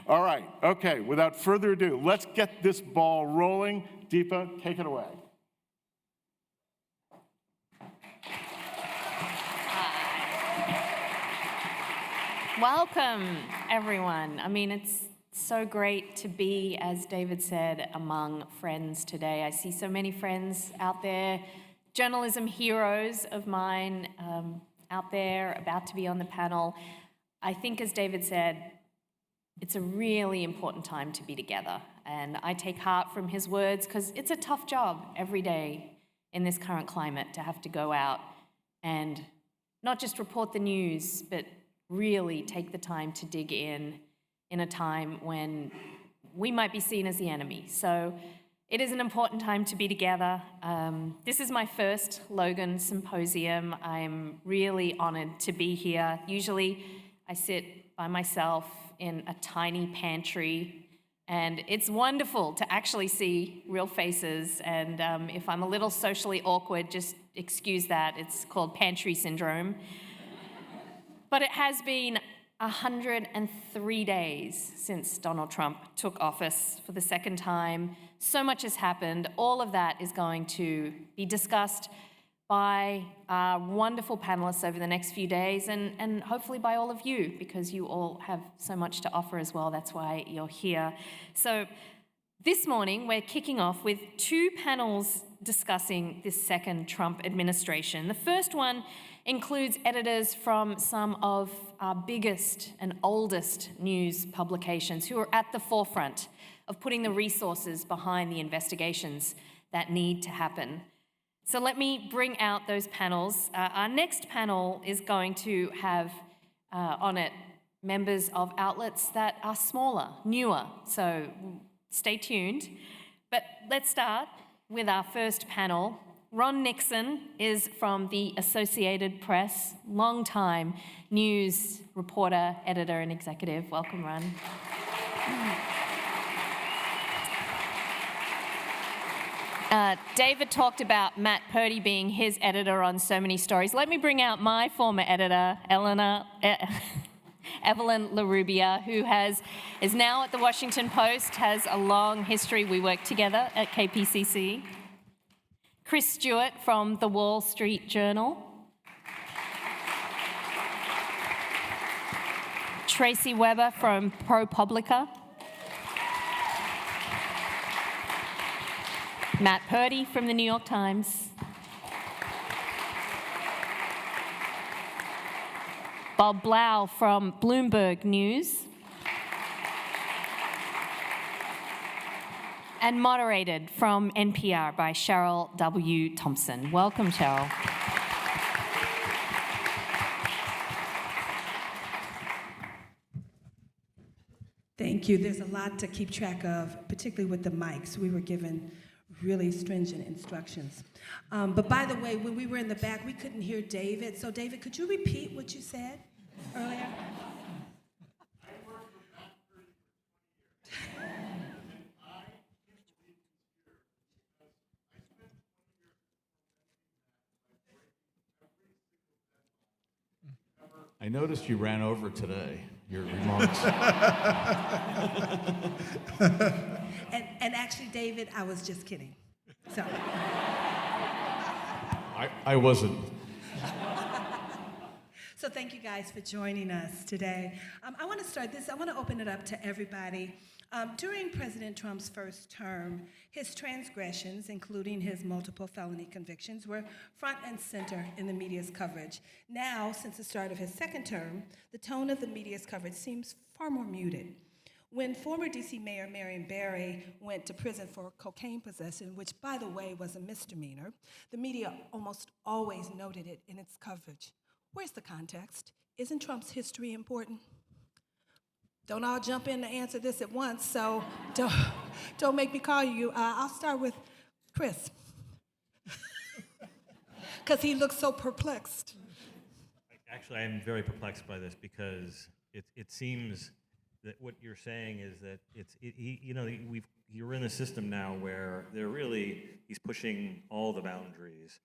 All right, okay, without further ado, let's get this ball rolling. Deepa, take it away. Welcome, everyone. I mean, it's so great to be, as David said, among friends today. I see so many friends out there, journalism heroes of mine out there about to be on the panel. I think, as David said, it's a really important time to be together. And I take heart from his words because it's a tough job every day in this current climate to have to go out and not just report the news, but really take the time to dig in a time when we might be seen as the enemy. So it is an important time to be together. This is my first Logan Symposium. I'm really honored to be here. Usually I sit by myself in a tiny pantry, and it's wonderful to actually see real faces. And if I'm a little socially awkward, just excuse that. It's called pantry syndrome. But it has been 103 days since Donald Trump took office for the second time. So much has happened. All of that is going to be discussed by our wonderful panelists over the next few days, and hopefully by all of you, because you all have so much to offer as well. That's why you're here. So this morning, we're kicking off with two panels discussing this second Trump administration. The first one includes editors from some of our biggest and oldest news publications who are at the forefront of putting the resources behind the investigations that need to happen. So let me bring out those panels. Our next panel is going to have on it members of outlets that are smaller, newer, so stay tuned. But let's start with our first panel. Ron Nixon is from the Associated Press, longtime news reporter, editor, and executive. Welcome, Ron. David talked about Matt Purdy being his editor on so many stories. Let me bring out my former editor, Evelyn Larrubia, who is now at the Washington Post, has a long history. We worked together at KPCC. Chris Stewart from the Wall Street Journal. Tracy Weber from ProPublica. Matt Purdy from the New York Times. Blau from Bloomberg News. And moderated from NPR by Cheryl W. Thompson. Welcome, Cheryl. Thank you. There's a lot to keep track of, particularly with the mics. We were given really stringent instructions. But by the way, when we were in the back, we couldn't hear David. So David, could you repeat what you said earlier? I noticed you ran over today, your remarks. And actually, David, I was just kidding. So. I wasn't. So thank you guys for joining us today. I want to start this. I want to open it up to everybody. During President Trump's first term, his transgressions, including his multiple felony convictions, were front and center in the media's coverage. Now, since the start of his second term, the tone of the media's coverage seems far more muted. When former D.C. Mayor Marion Barry went to prison for cocaine possession, which, by the way, was a misdemeanor, the media almost always noted it in its coverage. Where's the context? Isn't Trump's history important? Don't all jump in to answer this at once, so don't make me call you. I'll start with Chris, because he looks so perplexed. Actually, I'm very perplexed by this because it seems that what you're saying is that you're in a system now where he's pushing all the boundaries.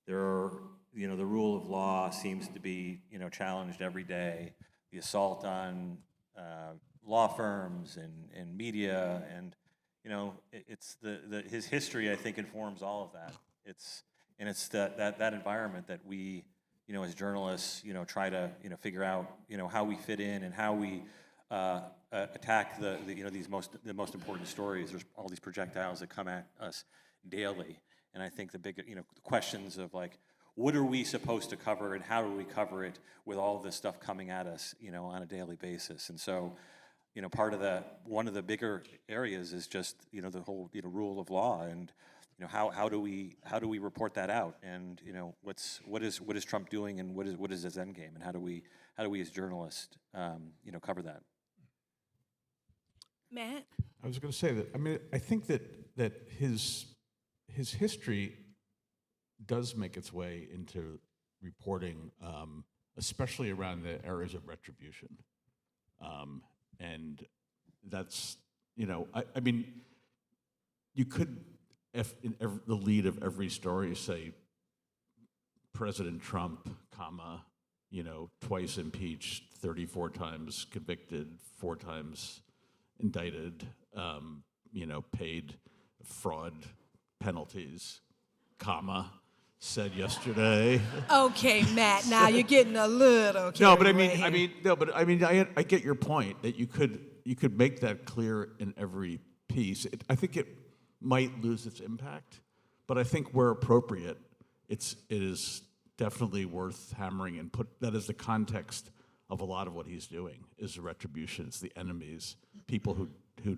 There are, the rule of law seems to be, challenged every day. The assault on law firms and media, and it's his history, I think, informs all of that. It's that environment that we, as journalists, try to figure out how we fit in and how we attack the most important stories. There's all these projectiles that come at us daily, and I think the big questions of like, what are we supposed to cover and how do we cover it with all of this stuff coming at us, on a daily basis? And so, one of the bigger areas is just the whole rule of law, and how do we report that out, and what is Trump doing, and what is his end game, and how do we as journalists cover that? Matt? I was going to say that, I think that his history does make its way into reporting, especially around the areas of retribution. And that's, you could, the lead of every story say, President Trump, twice impeached, 34 times convicted, 4 times indicted, paid fraud penalties, said yesterday. Okay, Matt. Now you're getting a little. I get your point that you could make that clear in every piece. I think it might lose its impact, but I think where appropriate, it is definitely worth hammering and put that as the context of a lot of what he's doing is the retribution. It's the enemies, people who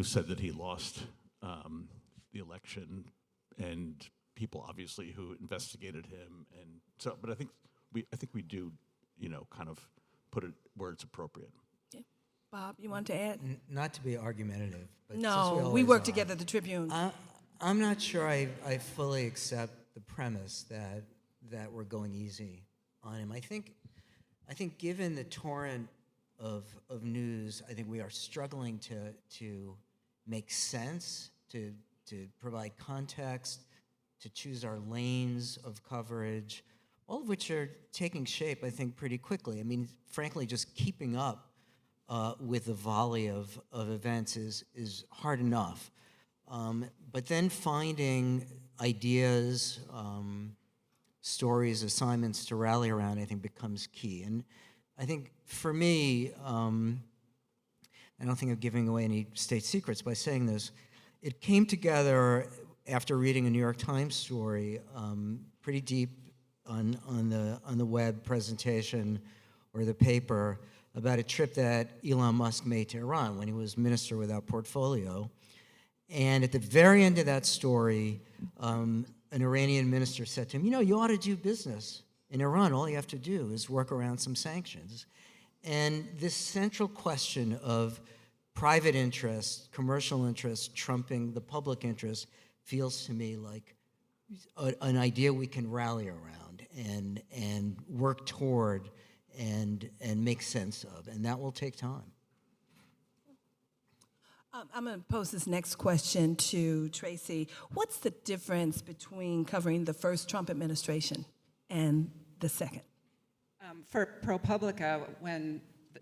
said that he lost the election, and people obviously who investigated him, and so. But I think we do, kind of put it where it's appropriate. Yeah. Bob, you want to add? Not to be argumentative, but No, we work together at the Tribune. I'm not sure I fully accept the premise that we're going easy on him. I think given the torrent of news, I think we are struggling to make sense, to provide context, to choose our lanes of coverage, all of which are taking shape, I think, pretty quickly. Frankly, just keeping up with the volley of events is hard enough. But then finding ideas, stories, assignments to rally around, I think, becomes key. And I think for me, I don't think I'm giving away any state secrets by saying this. It came together after reading a New York Times story, pretty deep on the web presentation or the paper, about a trip that Elon Musk made to Iran when he was minister without portfolio. And at the very end of that story, an Iranian minister said to him, you ought to do business in Iran. All you have to do is work around some sanctions. And this central question of private interest, commercial interest, trumping the public interest feels to me like an idea we can rally around and work toward and make sense of, and that will take time. I'm going to pose this next question to Tracy. What's the difference between covering the first Trump administration and the second? For ProPublica,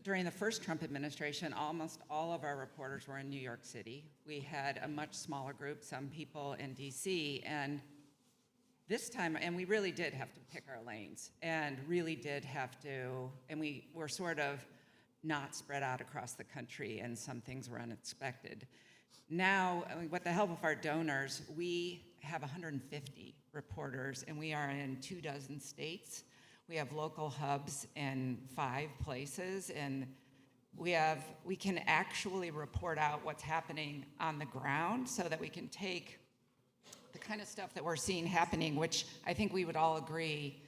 during the first Trump administration, almost all of our reporters were in New York City. We had a much smaller group, some people in DC, and this time, and we really did have to pick our lanes, and really did have to, and we were sort of not spread out across the country, and some things were unexpected. Now, with the help of our donors, we have 150 reporters, and we are in 24 states. We have local hubs in 5 places, and we can actually report out what's happening on the ground so that we can take the kind of stuff that we're seeing happening, which I think we would all agree.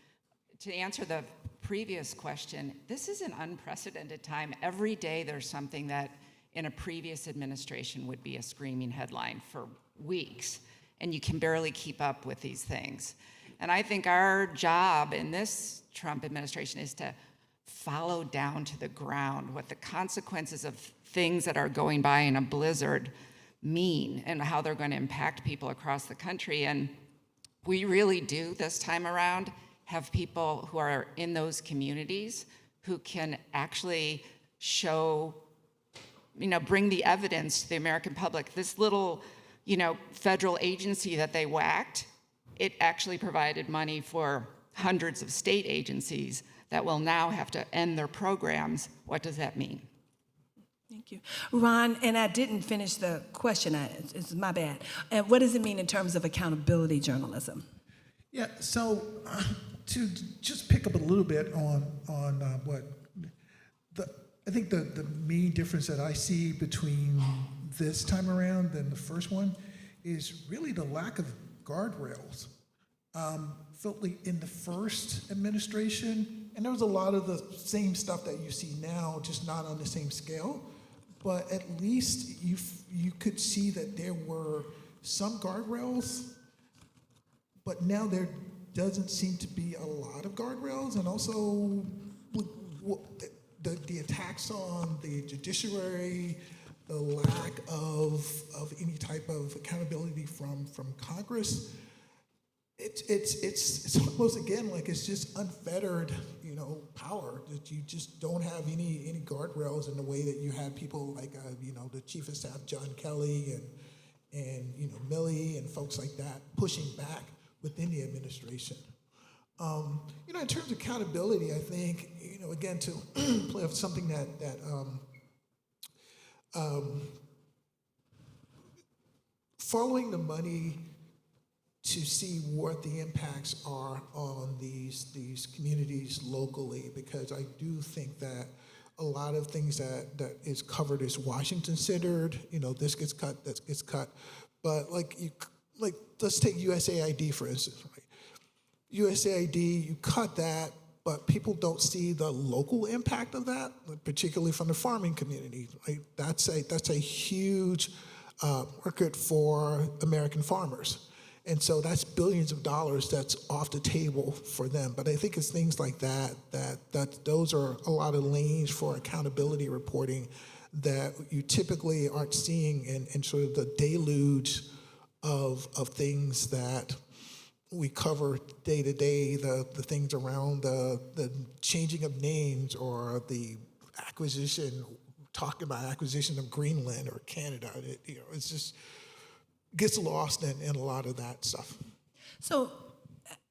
To answer the previous question, this is an unprecedented time. Every day there's something that in a previous administration would be a screaming headline for weeks, and you can barely keep up with these things. And I think our job in this Trump administration is to follow down to the ground what the consequences of things that are going by in a blizzard mean and how they're going to impact people across the country. And we really do this time around have people who are in those communities who can actually show, bring the evidence to the American public. This little, federal agency that they whacked, it actually provided money for hundreds of state agencies that will now have to end their programs. What does that mean? Thank you. Ron, and I didn't finish the question, it's my bad. And what does it mean in terms of accountability journalism? Yeah, so to just pick up a little bit on what I think the main difference that I see between this time around than the first one is really the lack of guardrails. Felt like in the first administration, and there was a lot of the same stuff that you see now, just not on the same scale, but at least you could see that there were some guardrails, but now there doesn't seem to be a lot of guardrails, and also the attacks on the judiciary, the lack of any type of accountability from Congress. It's almost again like it's just unfettered, power. That you just don't have any guardrails in the way that you had people like the Chief of Staff John Kelly and Milley and folks like that pushing back within the administration. In terms of accountability, I think again to play off something that following the money to see what the impacts are on these communities locally, because I do think that a lot of things that is covered is Washington-centered. This gets cut, that gets cut, but let's take USAID for instance. Right? USAID, you cut that, but people don't see the local impact of that, particularly from the farming community. Right? That's a huge market for American farmers. And so that's billions of dollars that's off the table for them. But I think it's things like that those are a lot of lanes for accountability reporting that you typically aren't seeing in sort of the deluge of things that we cover day to day, the things around the changing of names or the acquisition, talking about acquisition of Greenland or Canada. It's just gets lost in a lot of that stuff. So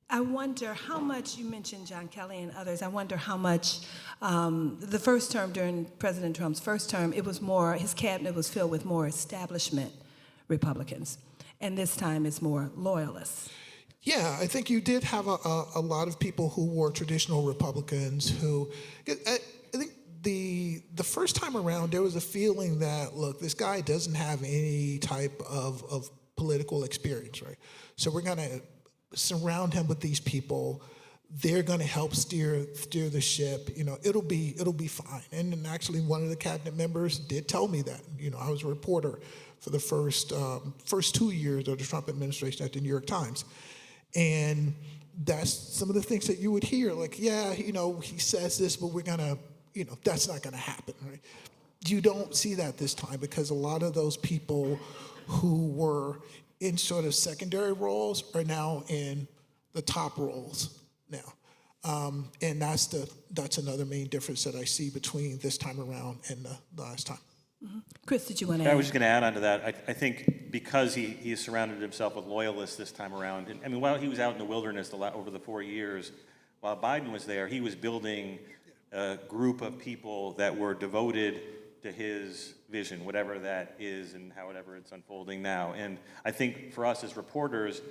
I wonder how much, you mentioned John Kelly and others, I wonder how much the first term, during President Trump's first term, it was more, his cabinet was filled with more establishment Republicans, and this time it's more loyalists. Yeah, I think you did have a lot of people who were traditional Republicans who, I think the first time around, there was a feeling that, look, this guy doesn't have any type of political experience, right? So we're going to surround him with these people. They're going to help steer the ship. It'll be fine. And actually, one of the cabinet members did tell me that. I was a reporter for the first 2 years of the Trump administration at the New York Times, and that's some of the things that you would hear, like, yeah, he says this, but we're gonna, that's not gonna happen, right? You don't see that this time because a lot of those people who were in sort of secondary roles are now in the top roles now. And that's another main difference that I see between this time around and the last time. Mm-hmm. Chris, did you want to add? I was just going to add on to that. I think because he has surrounded himself with loyalists this time around, and I mean, while he was out in the wilderness over the 4 years, while Biden was there, he was building a group of people that were devoted to his vision, whatever that is and however it's unfolding now. And I think for us as reporters,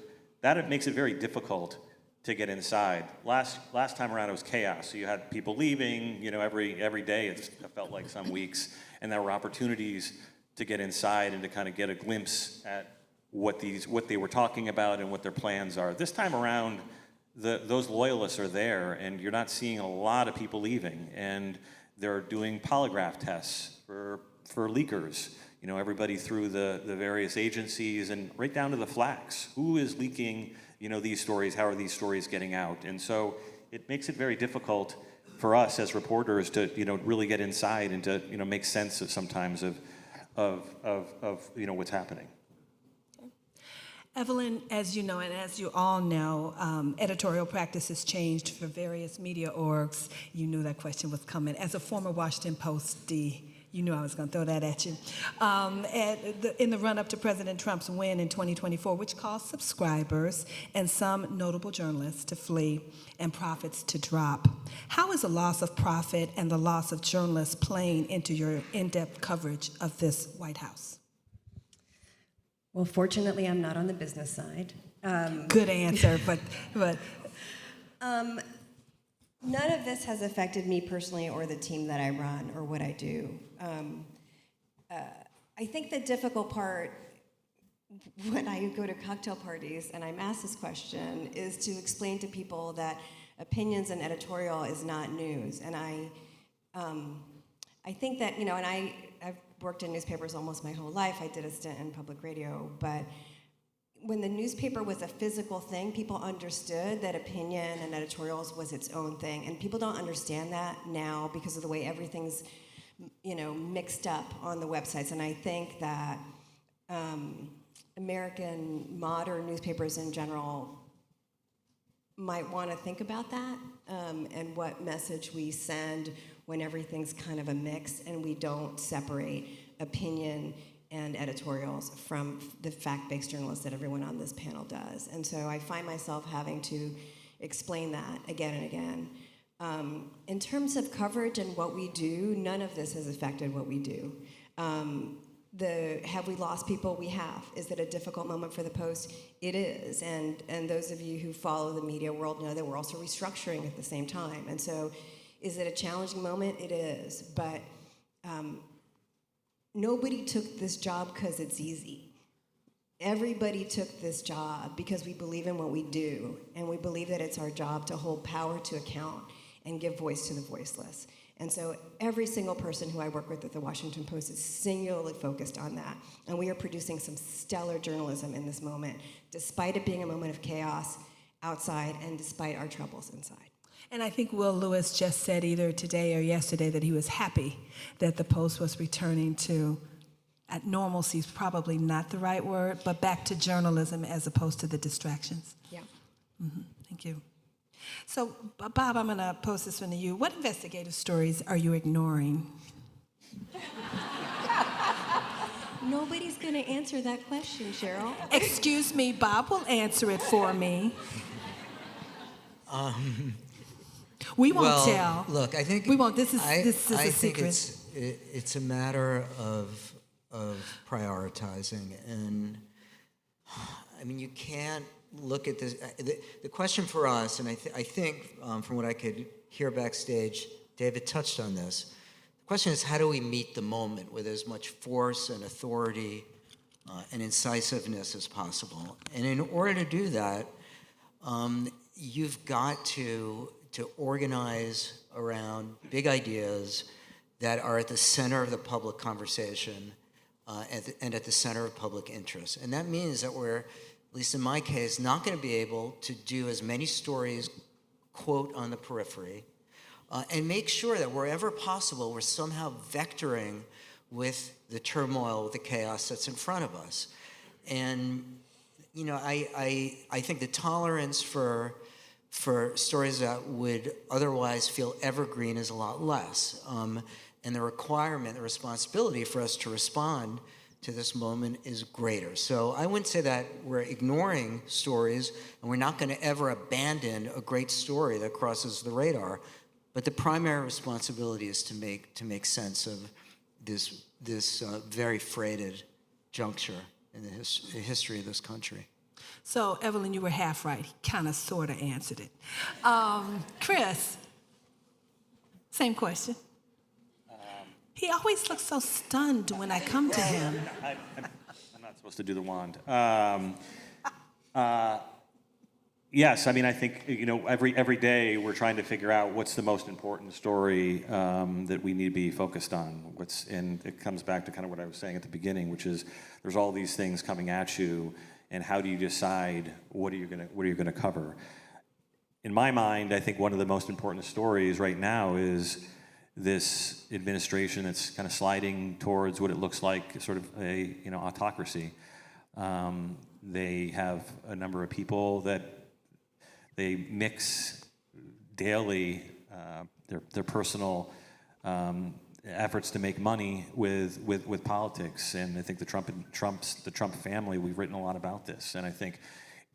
that makes it very difficult to get inside. Last time around, it was chaos. So you had people leaving, every day. It felt like some weeks, and there were opportunities to get inside and to kind of get a glimpse at what they were talking about and what their plans are. This time around, those loyalists are there, and you're not seeing a lot of people leaving. And they're doing polygraph tests for leakers. Everybody through the various agencies and right down to the flags. Who is leaking? These stories, how are these stories getting out? And so it makes it very difficult for us as reporters to, really get inside and to, make sense of sometimes of what's happening. Evelyn, as you know, and as you all know, editorial practice has changed for various media orgs. You knew that question was coming. As a former Washington Postee, you knew I was going to throw that at you. In the run-up to President Trump's win in 2024, which caused subscribers and some notable journalists to flee and profits to drop. How is the loss of profit and the loss of journalists playing into your in-depth coverage of this White House? Well, fortunately, I'm not on the business side. Good answer, but none of this has affected me personally or the team that I run or what I do. I think the difficult part when I go to cocktail parties and I'm asked this question is to explain to people that opinions and editorial is not news. And I think that, and I've worked in newspapers almost my whole life. I did a stint in public radio, but when the newspaper was a physical thing, people understood that opinion and editorials was its own thing. And people don't understand that now because of the way everything's, mixed up on the websites. And I think that American modern newspapers in general might want to think about that and what message we send when everything's kind of a mix and we don't separate opinion and editorials from the fact-based journalists that everyone on this panel does. And so I find myself having to explain that again and again. In terms of coverage and what we do, none of this has affected what we do. Have we lost people? We have. Is it a difficult moment for the Post? It is. And those of you who follow the media world know that we're also restructuring at the same time. And so is it a challenging moment? It is. But nobody took this job because it's easy. Everybody took this job because we believe in what we do, and we believe that it's our job to hold power to account and give voice to the voiceless. And so every single person who I work with at the Washington Post is singularly focused on that. And we are producing some stellar journalism in this moment, despite it being a moment of chaos outside and despite our troubles inside. And I think Will Lewis just said either today or yesterday that he was happy that the Post was returning to, at normalcy is probably not the right word, but back to journalism as opposed to the distractions. Yeah. Mm-hmm. Thank you. So, Bob, I'm going to pose this one to you. What investigative stories are you ignoring? Nobody's going to answer that question, Cheryl. Excuse me, Bob will answer it for me. We won't tell. Look, I think we won't. This is a think secret. it's a matter of prioritizing, and I mean you can't look at this. The question for us, and I think from what I could hear backstage, David touched on this. The question is, how do we meet the moment with as much force and authority and incisiveness as possible? And in order to do that, you've got to organize around big ideas that are at the center of the public conversation and at the center of public interest. And that means that we're, at least in my case, not going to be able to do as many stories, quote, on the periphery, and make sure that wherever possible, we're somehow vectoring with the turmoil, with the chaos that's in front of us. And, I think the tolerance for stories that would otherwise feel evergreen is a lot less. And the requirement, the responsibility for us to respond to this moment is greater. So I wouldn't say that we're ignoring stories and we're not going to ever abandon a great story that crosses the radar. But the primary responsibility is to make sense of this very freighted juncture in the history of this country. So, Evelyn, you were half right. He kind of, sort of answered it. Chris, same question. He always looks so stunned when I come to him. I'm not supposed to do the wand. Yes, I mean, I think, every day we're trying to figure out what's the most important story that we need to be focused on. And it comes back to kind of what I was saying at the beginning, which is there's all these things coming at you, and how do you decide what are you gonna cover? In my mind, I think one of the most important stories right now is this administration that's kind of sliding towards what it looks like sort of a autocracy. They have a number of people that they mix daily their personal efforts to make money with politics. And I think the Trump family, we've written a lot about this, and I think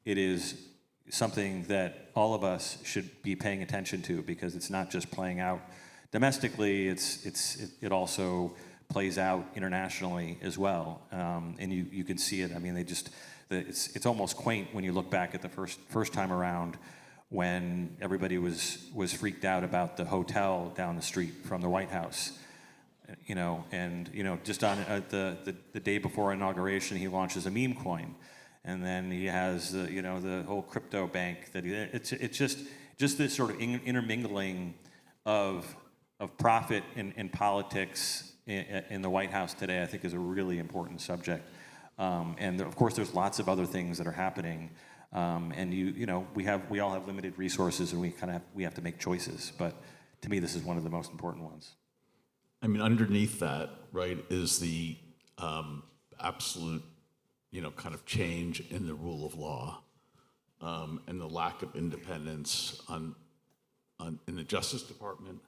it is something that all of us should be paying attention to, because it's not just playing out domestically, it also plays out internationally as well. And you can see it. I mean, it's almost quaint when you look back at the first time around, when everybody was freaked out about the hotel down the street from the White House. Just on the day before inauguration, he launches a meme coin. And then he has the whole crypto bank that it's just this sort of intermingling of profit and politics in the White House today. I think is a really important subject. And of course, there's lots of other things that are happening. And we all have limited resources, and we have to make choices. But to me, this is one of the most important ones. I mean, underneath that, right, is the absolute kind of change in the rule of law, and the lack of independence in the Justice Department,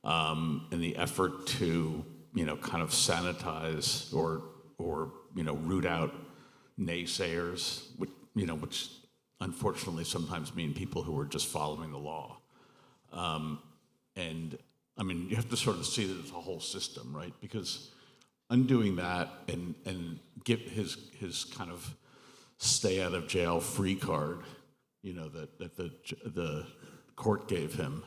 and the effort to, kind of sanitize or root out naysayers, which unfortunately sometimes mean people who are just following the law. And I mean, you have to sort of see that it's a whole system, right? Because undoing that and give his kind of stay out of jail free card, that the court gave him,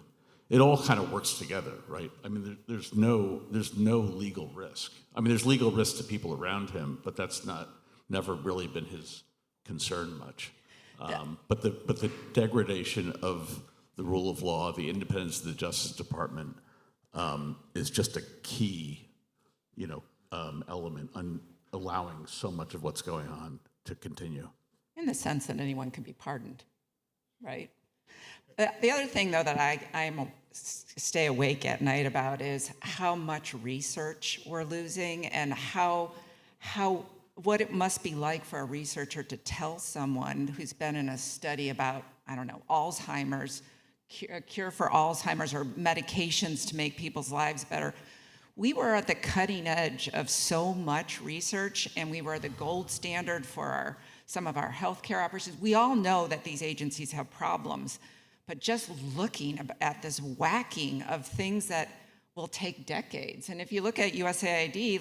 it all kind of works together, right? I mean, there's no legal risk. I mean, there's legal risk to people around him, but that's never really been his concern much. But the degradation of the rule of law, the independence of the Justice Department, is just a key, element on allowing so much of what's going on to continue. In the sense that anyone can be pardoned, right? The other thing, though, that I stay awake at night about is how much research we're losing, and what it must be like for a researcher to tell someone who's been in a study about, I don't know, Alzheimer's, cure for Alzheimer's, or medications to make people's lives better. We were at the cutting edge of so much research, and we were the gold standard for some of our healthcare operations. We all know that these agencies have problems, but just looking at this whacking of things that will take decades. And if you look at USAID,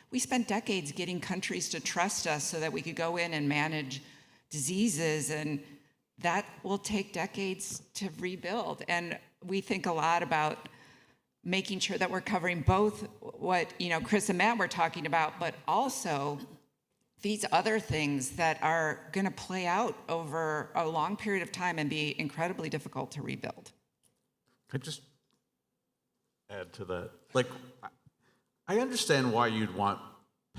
we spent decades getting countries to trust us so that we could go in and manage diseases, and that will take decades to rebuild. And we think a lot about making sure that we're covering both what Chris and Matt were talking about, but also these other things that are going to play out over a long period of time and be incredibly difficult to rebuild. Could I just add to that? I understand why you'd want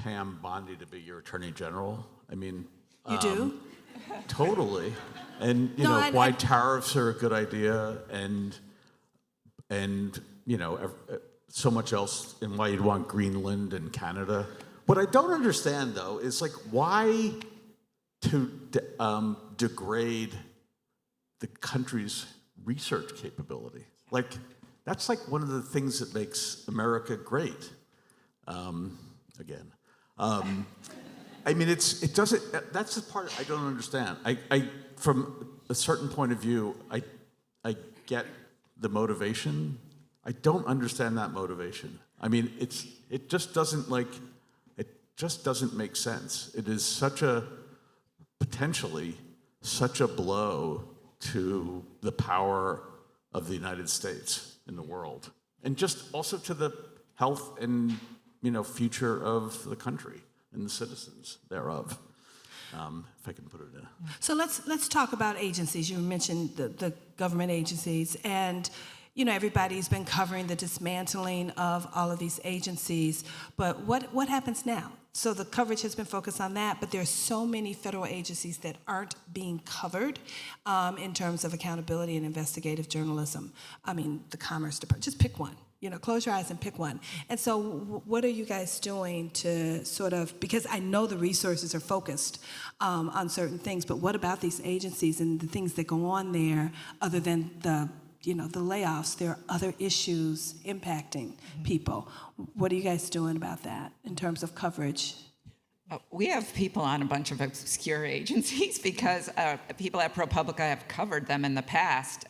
Pam Bondi to be your attorney general. I mean, You do? Totally. And why tariffs are a good idea, and so much else, and why you'd want Greenland and Canada. What I don't understand, though, is why to degrade the country's research capability. That's one of the things that makes America great. Again. I mean, it doesn't. That's the part I don't understand. I from a certain point of view, I get the motivation. I don't understand that motivation. I mean, it just doesn't make sense. It is potentially such a blow to the power of the United States in the world, and just also to the health and future of the country and the citizens thereof, if I can put it in. So let's talk about agencies. You mentioned the government agencies, and everybody's been covering the dismantling of all of these agencies. But what happens now? So the coverage has been focused on that, but there's so many federal agencies that aren't being covered in terms of accountability and investigative journalism. I mean, the Commerce Department. Just pick one. close your eyes and pick one. And so what are you guys doing to sort of, because I know the resources are focused on certain things, but what about these agencies and the things that go on there other than the layoffs? There are other issues impacting people. What are you guys doing about that in terms of coverage? We have people on a bunch of obscure agencies because people at ProPublica have covered them in the past,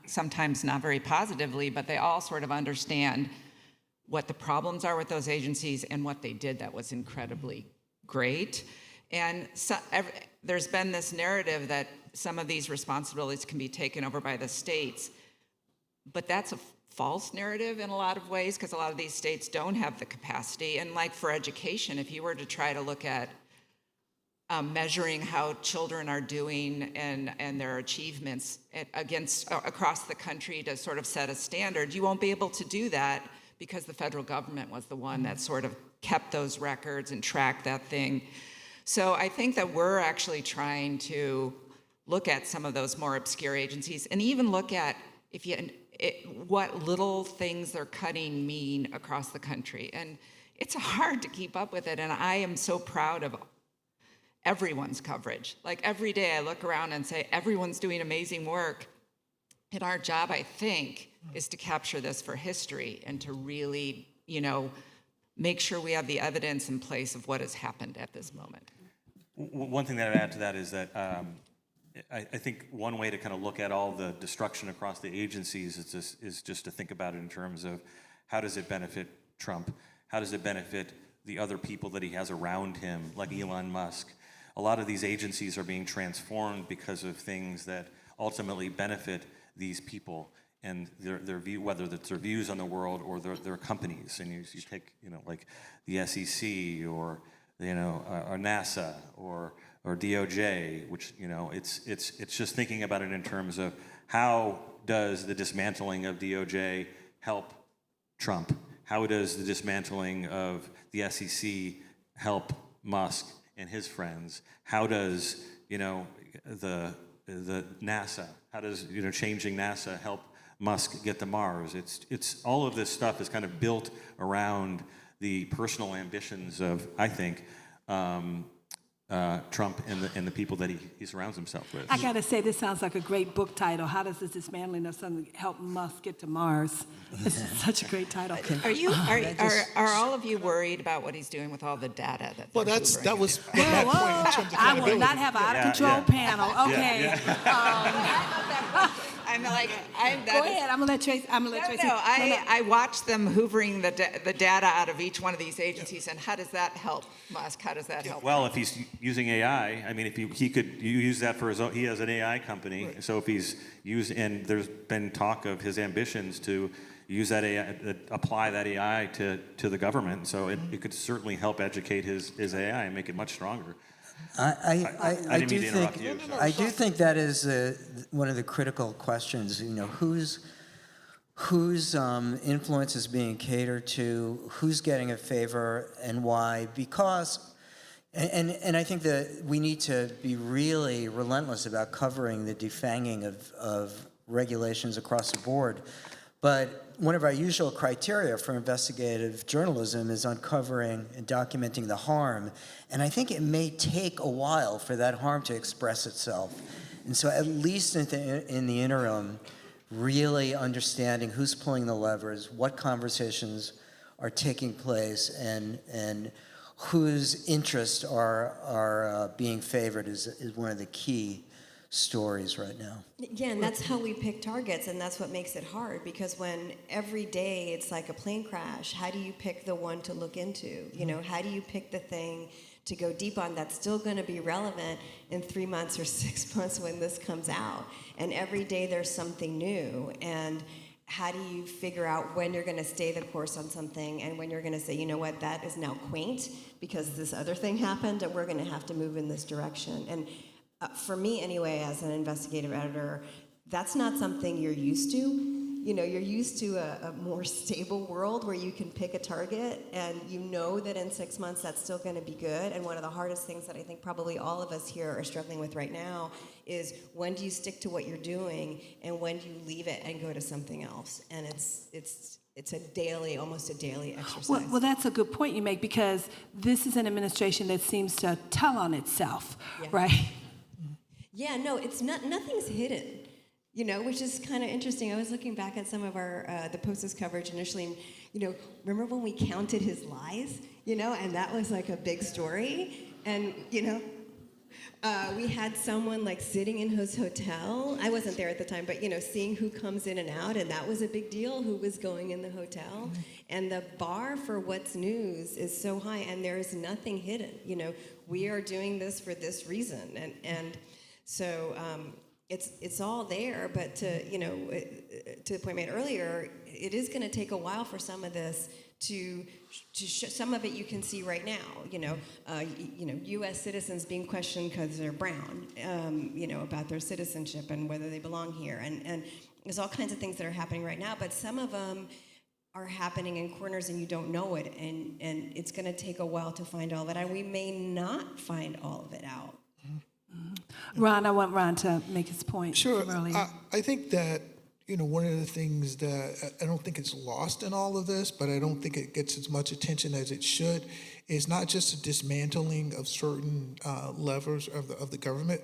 sometimes not very positively, but they all sort of understand what the problems are with those agencies and what they did that was incredibly great. And there's been this narrative that some of these responsibilities can be taken over by the states, but that's a false narrative in a lot of ways, because a lot of these states don't have the capacity. And like for education, if you were to try to look at measuring how children are doing and their achievements across the country to sort of set a standard, you won't be able to do that because the federal government was the one that sort of kept those records and tracked that thing. So I think that we're actually trying to look at some of those more obscure agencies and even look at what little things they're cutting mean across the country. And it's hard to keep up with it, and I am so proud of everyone's coverage. Like every day I look around and say, everyone's doing amazing work. And our job, I think, is to capture this for history and to really, make sure we have the evidence in place of what has happened at this moment. One thing that I'd add to that is that I think one way to kind of look at all the destruction across the agencies is just to think about it in terms of how does it benefit Trump? How does it benefit the other people that he has around him, like Elon Musk? A lot of these agencies are being transformed because of things that ultimately benefit these people and their view, whether it's their views on the world or their companies. And you take, like the SEC or NASA or DOJ, which it's just thinking about it in terms of how does the dismantling of DOJ help Trump? How does the dismantling of the SEC help Musk and his friends? How does the NASA? How does changing NASA help Musk get to Mars? It's all of this stuff is kind of built around the personal ambitions of, I think, Trump and the people that he surrounds himself with. I gotta say, this sounds like a great book title. How does this dismantling of something help Musk get to Mars? This is such a great title. Are all of you worried about what he's doing with all the data? That was my point in terms of I will not have an out-of-control panel. Okay. I'm like, Go ahead. I'm gonna let Tracy. I watch them hoovering the data out of each one of these agencies, and how does that help Musk? How does that help? Well, if he's using AI, I mean, if he could use that for his own, he has an AI company. Right. So if he's and there's been talk of his ambitions to use that AI, apply that AI to the government. So it could certainly help educate his AI and make it much stronger. I do think that is one of the critical questions. Whose influence is being catered to, who's getting a favor, and why? Because, and I think that we need to be really relentless about covering the defanging of regulations across the board. But one of our usual criteria for investigative journalism is uncovering and documenting the harm. And I think it may take a while for that harm to express itself. And so at least in the interim, really understanding who's pulling the levers, what conversations are taking place, and whose interests are being favored is one of the key stories right now. Yeah, and that's how we pick targets, and that's what makes it hard, because when every day it's like a plane crash, how do you pick the one to look into? How do you pick the thing to go deep on that's still going to be relevant in 3 months or 6 months when this comes out? And every day there's something new, and how do you figure out when you're going to stay the course on something and when you're going to say, you know what, that is now quaint because this other thing happened and we're going to have to move in this direction. And for me, anyway, as an investigative editor, that's not something you're used to. You're used to a more stable world where you can pick a target and that in 6 months that's still going to be good. And one of the hardest things that I think probably all of us here are struggling with right now is when do you stick to what you're doing and when do you leave it and go to something else? And it's it's almost a daily exercise. Well, that's a good point you make, because this is an administration that seems to tell on itself, right? Yeah, no, it's nothing's hidden, which is kind of interesting. I was looking back at some of the Post's coverage initially. Remember when we counted his lies, and that was like a big story, and we had someone like sitting in his hotel. I wasn't there at the time, but seeing who comes in and out, and that was a big deal. Who was going in the hotel, and the bar for what's news is so high, and there is nothing hidden. We are doing this for this reason, and so it's all there. But to the point made earlier, it is going to take a while for some of this to some of it you can see right now. U.S. citizens being questioned because they're brown, about their citizenship and whether they belong here, and there's all kinds of things that are happening right now. But some of them are happening in corners and you don't know it, and it's going to take a while to find all of it out. We may not find all of it out. Ron, I want Ron to make his point. Sure. From earlier. I think that, one of the things that I don't think it's lost in all of this, but I don't think it gets as much attention as it should, is not just a dismantling of certain levers of the government,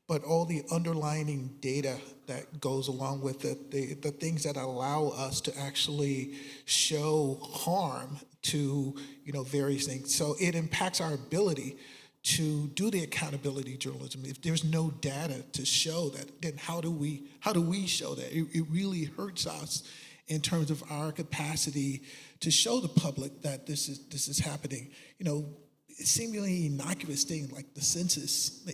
but all the underlining data that goes along with it, the things that allow us to actually show harm to, various things. So it impacts our ability to do the accountability journalism. If there's no data to show that, then how do we show that? It really hurts us in terms of our capacity to show the public that this is happening. Seemingly innocuous thing like the census,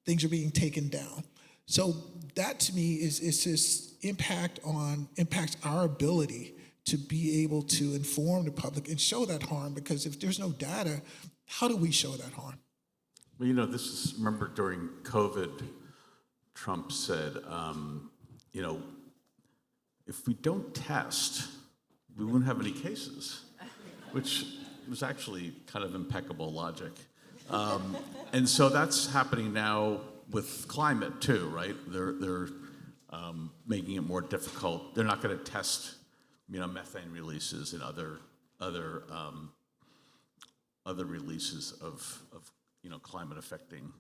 things are being taken down. So that to me is just impacts our ability to be able to inform the public and show that harm, because if there's no data, how do we show that harm? Well, remember during COVID, Trump said, if we don't test, we won't have any cases, which was actually kind of impeccable logic. And so that's happening now with climate too, right? They're making it more difficult. They're not going to test, methane releases and other releases of climate affecting.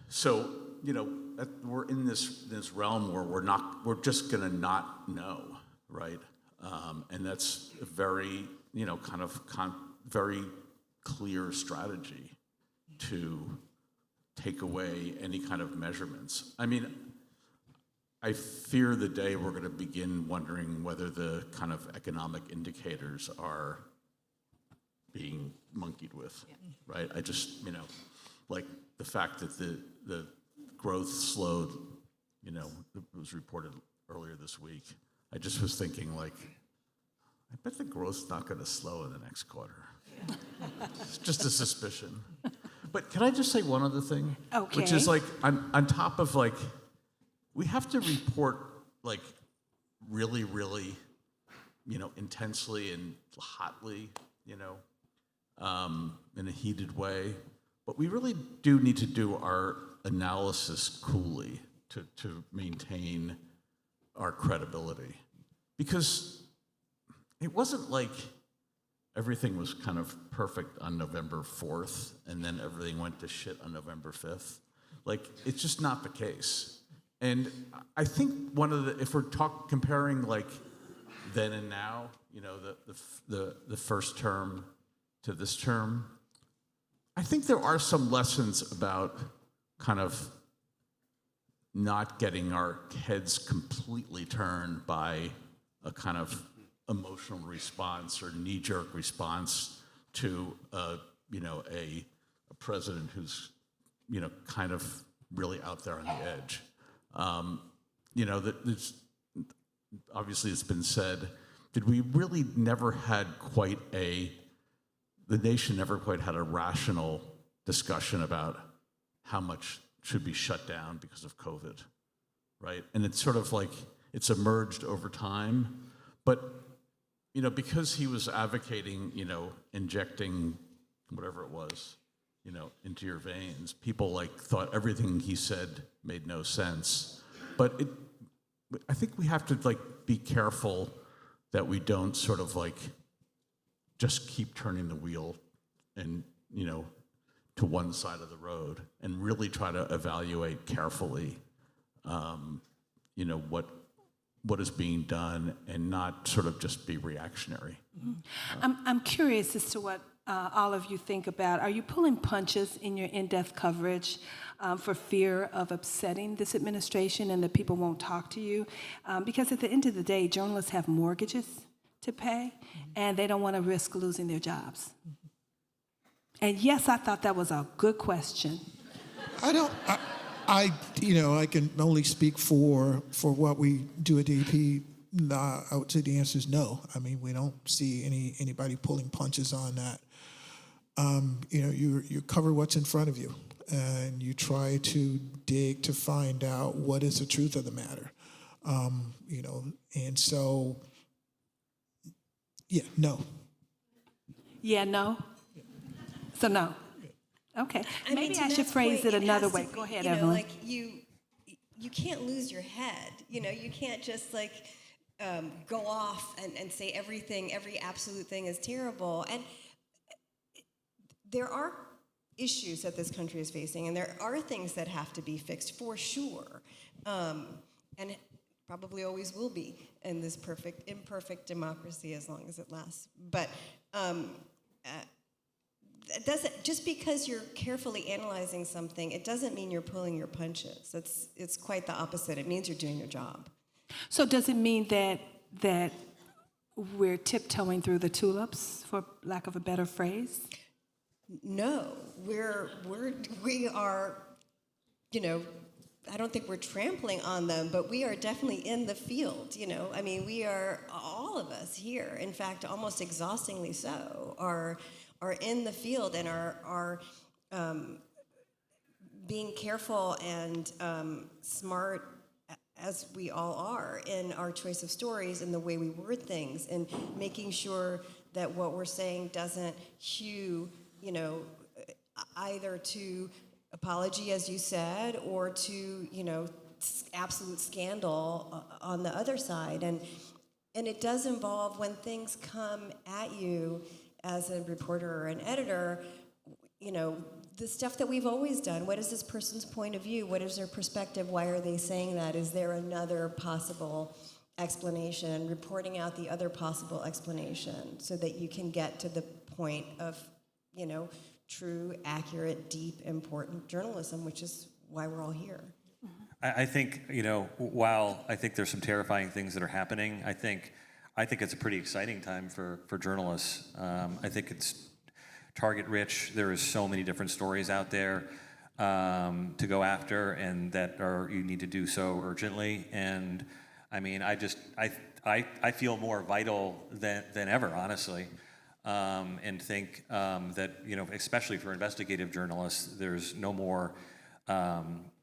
So we're in this realm where we're just gonna not know, right? And that's a very very clear strategy to take away any kind of measurements. I fear the day we're going to begin wondering whether the kind of economic indicators are being monkeyed with, right? I just, like the fact that the growth slowed, it was reported earlier this week. I just was thinking, I bet the growth's not going to slow in the next quarter. It's just a suspicion. But can I just say one other thing? Okay. Which is on top of we have to report really, really, intensely and hotly, in a heated way. But we really do need to do our analysis coolly to maintain our credibility. Because it wasn't like everything was kind of perfect on November 4th and then everything went to shit on November 5th. It's just not the case. And I think if we're comparing then and now, the first term to this term, I think there are some lessons about kind of not getting our heads completely turned by a kind of emotional response or knee-jerk response to a president who's kind of really out there on the edge. Obviously it's been said that we really never had the nation never quite had a rational discussion about how much should be shut down because of COVID, right? And it's sort of it's emerged over time, but because he was advocating, injecting whatever it was, into your veins, people thought everything he said made no sense. But I think we have to like be careful that we don't sort of like just keep turning the wheel and, you know, to one side of the road, and really try to evaluate carefully, you know, what is being done, and not sort of just be reactionary. I'm curious as to what all of you think about. Are you pulling punches in your in-depth coverage for fear of upsetting this administration and that people won't talk to you? Because at the end of the day, journalists have mortgages to pay, and they don't want to risk losing their jobs. And yes, I thought that was a good question. I can only speak for what we do at DP. Nah, I would say the answer is no. I mean, we don't see anybody pulling punches on that. You cover what's in front of you, and you try to dig to find out what is the truth of the matter. And so, yeah, no. Yeah, no? So no. Okay. Maybe I should phrase it another way. Go ahead, Evelyn. Like you can't lose your head. You can't just like go off and say every absolute thing is terrible. And there are issues that this country is facing, and there are things that have to be fixed for sure, and probably always will be in this imperfect democracy as long as it lasts. But it doesn't, just because you're carefully analyzing something, it doesn't mean you're pulling your punches. It's quite the opposite. It means you're doing your job. So does it mean that we're tiptoeing through the tulips, for lack of a better phrase? No, we are, I don't think we're trampling on them, but we are definitely in the field, I mean, we are, all of us here, in fact, almost exhaustingly so, are in the field and are being careful and smart, as we all are, in our choice of stories and the way we word things, and making sure that what we're saying doesn't hew, either to apology, as you said, or to, absolute scandal on the other side. And it does involve, when things come at you as a reporter or an editor, the stuff that we've always done. What is this person's point of view? What is their perspective? Why are they saying that? Is there another possible explanation? Reporting out the other possible explanation so that you can get to the point of, true, accurate, deep, important journalism, which is why we're all here. I think, while I think there's some terrifying things that are happening, I think it's a pretty exciting time for journalists. I think it's target rich. There is so many different stories out there to go after, and you need to do so urgently. And I mean, I feel more vital than ever, honestly. And think that, especially for investigative journalists, there's no more,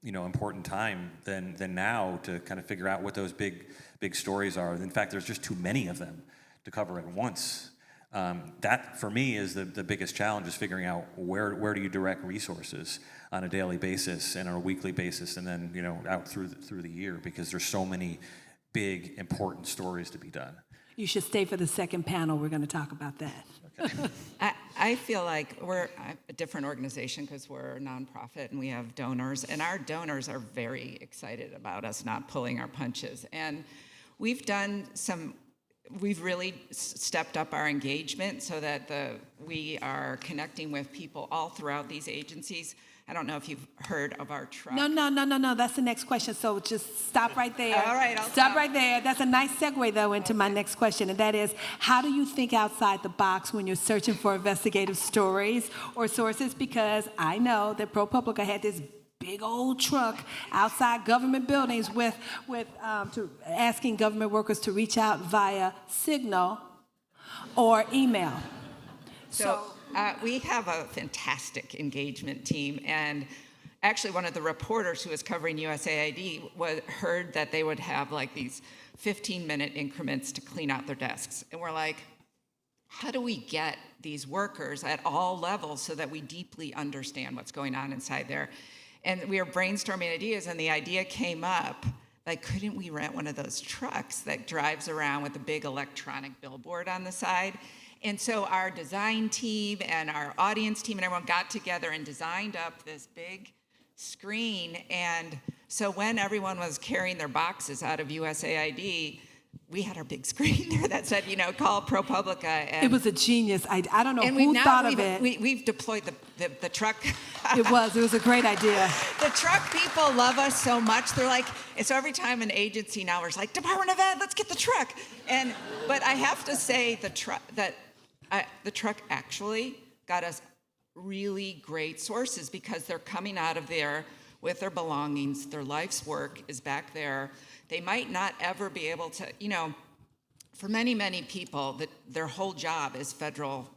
important time than now to kind of figure out what those big stories are. In fact, there's just too many of them to cover at once. That, for me, is the biggest challenge, is figuring out where do you direct resources on a daily basis and on a weekly basis, and then, out through the year, because there's so many big, important stories to be done. You should stay for the second panel. We're going to talk about that. Okay. I feel like we're a different organization because we're a nonprofit and we have donors, and our donors are very excited about us not pulling our punches. And we've really stepped up our engagement so that we are connecting with people all throughout these agencies. I don't know if you've heard of our truck. No. That's the next question. So just stop right there. All right, I'll stop right there. That's a nice segue, though, into my next question, and that is, how do you think outside the box when you're searching for investigative stories or sources? Because I know that ProPublica had this big old truck outside government buildings with asking government workers to reach out via Signal or email. So we have a fantastic engagement team, and actually one of the reporters who was covering USAID heard that they would have like these 15-minute increments to clean out their desks. And we're like, how do we get these workers at all levels so that we deeply understand what's going on inside there? And we were brainstorming ideas, and the idea came up like, couldn't we rent one of those trucks that drives around with a big electronic billboard on the side? And so our design team and our audience team and everyone got together and designed up this big screen. And so when everyone was carrying their boxes out of USAID, we had our big screen there that said, call ProPublica. And It was a genius idea. I don't know and who thought of it. We've deployed the truck. It was a great idea. The truck people love us so much. They're like, and so every time an agency now is like, Department of Ed, let's get the truck. But I have to say the truck actually got us really great sources because they're coming out of there with their belongings. Their life's work is back there. They might not ever be able to, for many, many people, that their whole job is federal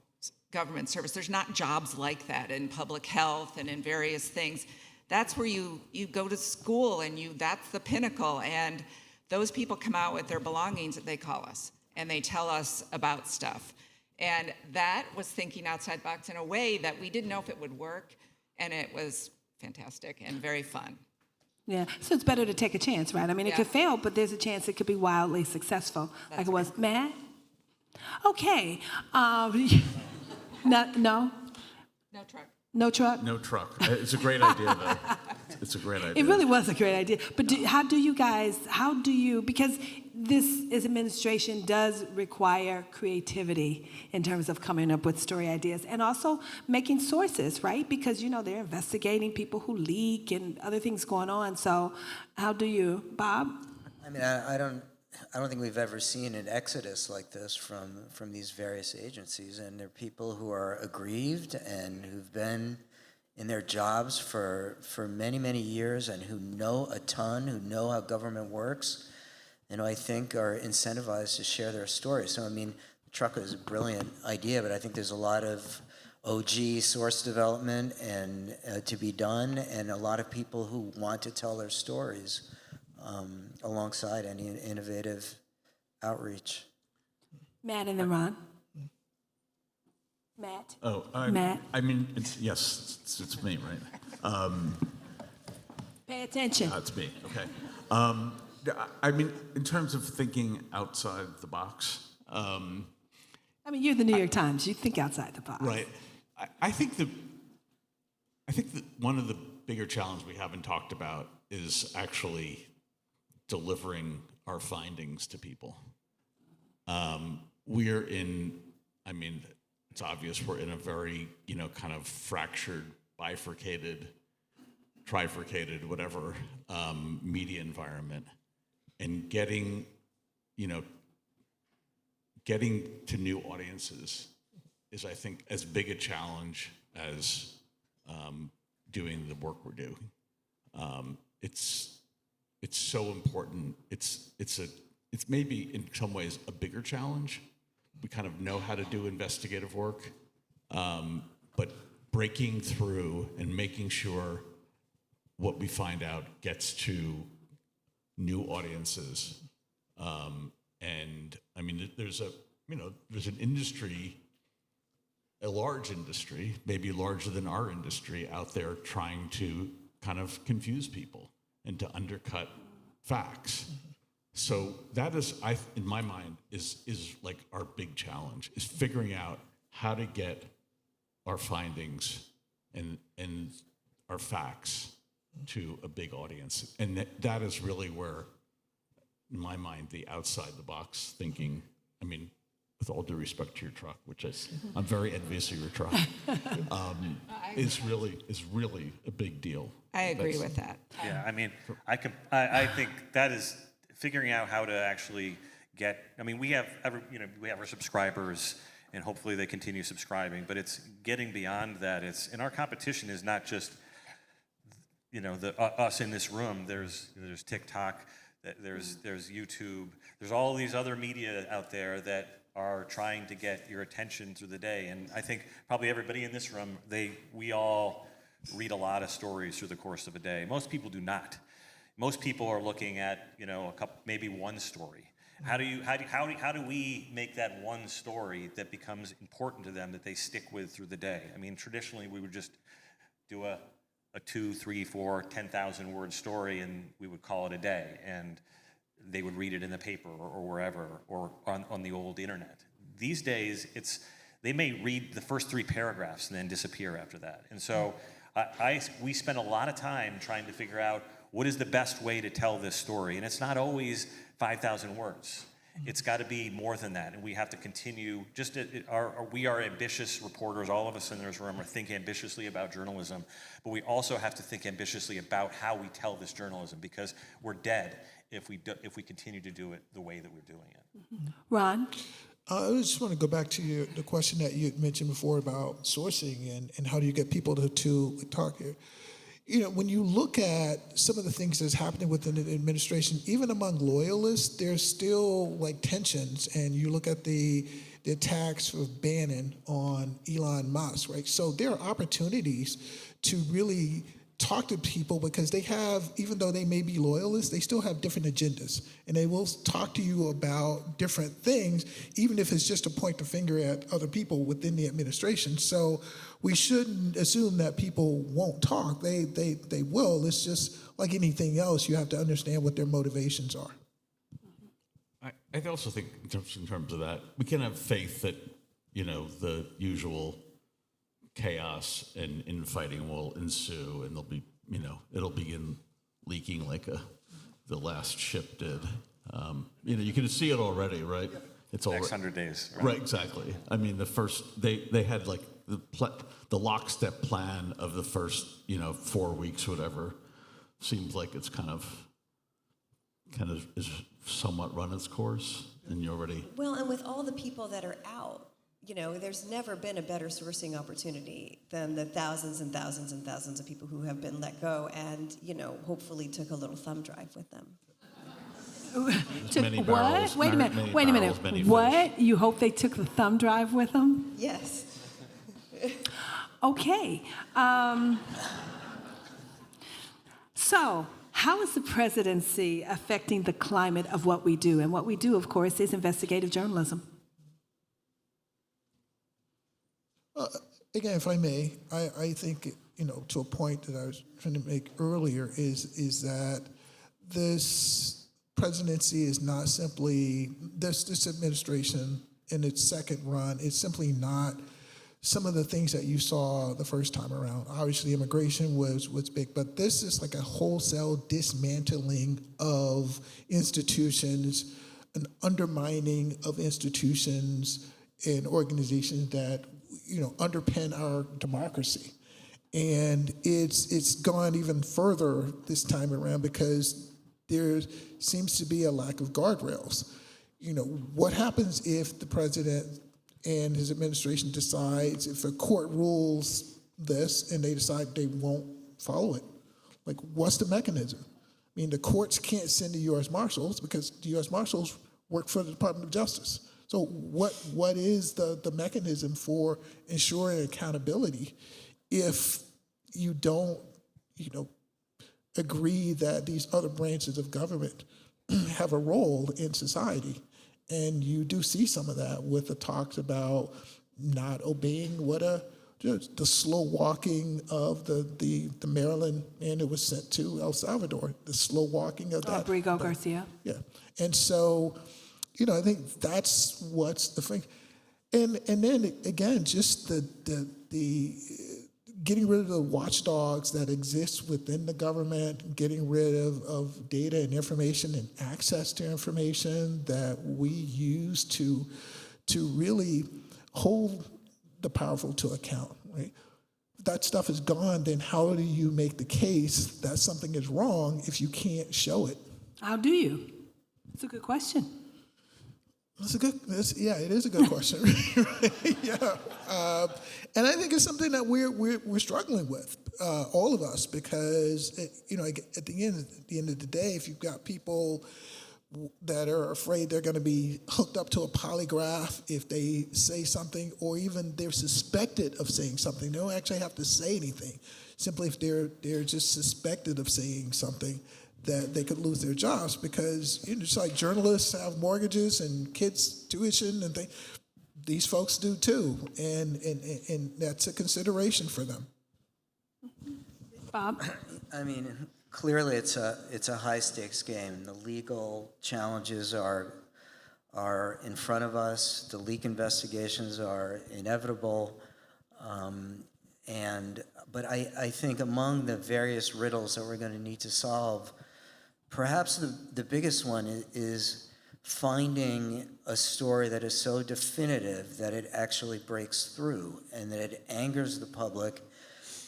government service. There's not jobs like that in public health and in various things. That's where you go to school and that's the pinnacle. And those people come out with their belongings that they call us and they tell us about stuff. And that was thinking outside the box in a way that we didn't know if it would work. And it was fantastic and very fun. Yeah, so it's better to take a chance, right? I mean, it could fail, but there's a chance it could be wildly successful, like it was. Matt? Okay. No? No truck. No truck? No truck. It's a great idea, though. It's a great idea. It really was a great idea. But how do you, because this administration does require creativity in terms of coming up with story ideas and also making sources, right? Because, they're investigating people who leak and other things going on. So how do you, Bob? I mean, I don't think we've ever seen an exodus like this from these various agencies. And there are people who are aggrieved and who've been in their jobs for many, many years and who know a ton, who know how government works, and I think are incentivized to share their stories. So, I mean, the truck is a brilliant idea, but I think there's a lot of OG source development and to be done, and a lot of people who want to tell their stories alongside any innovative outreach. Matt and then Ron. Matt. Matt. I mean, it's me, right? Pay attention. It's me. Okay. I mean, in terms of thinking outside the box. You're the New York Times. You think outside the box. Right. I think that one of the bigger challenges we haven't talked about is actually delivering our findings to people. It's obvious we're in a very, kind of fractured, bifurcated, trifurcated, whatever, media environment. And getting to new audiences is, I think, as big a challenge as doing the work we're doing. It's so important. It's maybe in some ways a bigger challenge. We kind of know how to do investigative work, but breaking through and making sure what we find out gets to new audiences. There's an industry, a large industry, maybe larger than our industry, out there trying to kind of confuse people and to undercut facts. So that is, in my mind, is like our big challenge, is figuring out how to get our findings and our facts to a big audience. And that is really where, in my mind, the outside the box thinking, with all due respect to your truck, which I'm very envious of your truck, is really a big deal. I agree with that. Yeah, I think that is figuring out how to actually get. We have our subscribers, and hopefully they continue subscribing. But it's getting beyond that. And our competition is not just us in this room. There's TikTok, there's YouTube, there's all these other media out there that are trying to get your attention through the day. And I think probably everybody in this room, we all read a lot of stories through the course of a day. Most people do not. Most people are looking at maybe one story. How do we make that one story that becomes important to them that they stick with through the day? Traditionally we would just do a a 2, 3, 4, 10,000 word story, and we would call it a day, and they would read it in the paper or wherever, or on the old internet. These days, they may read the first 3 paragraphs and then disappear after that. And so we spend a lot of time trying to figure out what is the best way to tell this story. And it's not always 5,000 words. It's got to be more than that. And we have to continue, we are ambitious reporters. All of us in this room think ambitiously about journalism, but we also have to think ambitiously about how we tell this journalism, because we're dead if we continue to do it the way that we're doing it. Ron? I just want to go back to the question that you mentioned before about sourcing and how do you get people to talk here. You know, when you look at some of the things that's happening within the administration, even among loyalists, there's still like tensions. And you look at the attacks of Bannon on Elon Musk, right? So there are opportunities to really talk to people, because they have, even though they may be loyalists, they still have different agendas. And they will talk to you about different things, even if it's just to point the finger at other people within the administration. So we shouldn't assume that people won't talk. They will. It's just like anything else, you have to understand what their motivations are. I also think in terms of that, we can have faith that, you know, the usual chaos and infighting will ensue, and there'll be, you know, it'll begin leaking like the last ship did. You know, you can see it already, right? It's all Next 100 days. Right, exactly. I mean, the first they had like the lockstep plan of the first, you know, 4 weeks, whatever. Seems like it's kind of is somewhat run its course, and you already. Well, and with all the people that are out, you know, there's never been a better sourcing opportunity than the thousands and thousands and thousands of people who have been let go and, you know, hopefully took a little thumb drive with them. What? Wait a minute. What? You hope they took the thumb drive with them? Yes. Okay. So, how is the presidency affecting the climate of what we do? And what we do, of course, is investigative journalism. Again, if I may, I think, you know, to a point that I was trying to make earlier is that this presidency is not simply, this administration in its second run, it's simply not some of the things that you saw the first time around. Obviously, immigration was big, but this is like a wholesale dismantling of institutions, an undermining of institutions and organizations that, you know, underpin our democracy. And it's gone even further this time around because there seems to be a lack of guardrails. You know, what happens if the president and his administration decides, if a court rules this and they decide they won't follow it? Like, what's the mechanism? I mean, the courts can't send the U.S. Marshals because the U.S. Marshals work for the Department of Justice. So what is the mechanism for ensuring accountability if you don't, you know, agree that these other branches of government have a role in society? And you do see some of that with the talks about not obeying the slow walking of the Maryland man who was sent to El Salvador, the slow walking of that. Rodrigo Garcia. Yeah. And so, you know, I think that's what's the thing. And then again, just the getting rid of the watchdogs that exist within the government, getting rid of data and information and access to information that we use to really hold the powerful to account, right? If that stuff is gone, then how do you make the case that something is wrong if you can't show it? How do you? It's a good question. It is a good question. Yeah, and I think it's something that we're struggling with, all of us, because you know, at the end of the day, if you've got people that are afraid they're going to be hooked up to a polygraph if they say something, or even they're suspected of saying something, they don't actually have to say anything. Simply if they're just suspected of saying something, that they could lose their jobs, because, you know, just like journalists have mortgages and kids' tuition and things, these folks do too, and that's a consideration for them. Bob? I mean, clearly it's a high stakes game. The legal challenges are in front of us. The leak investigations are inevitable. But I think among the various riddles that we're going to need to solve, perhaps the biggest one is finding a story that is so definitive that it actually breaks through and that it angers the public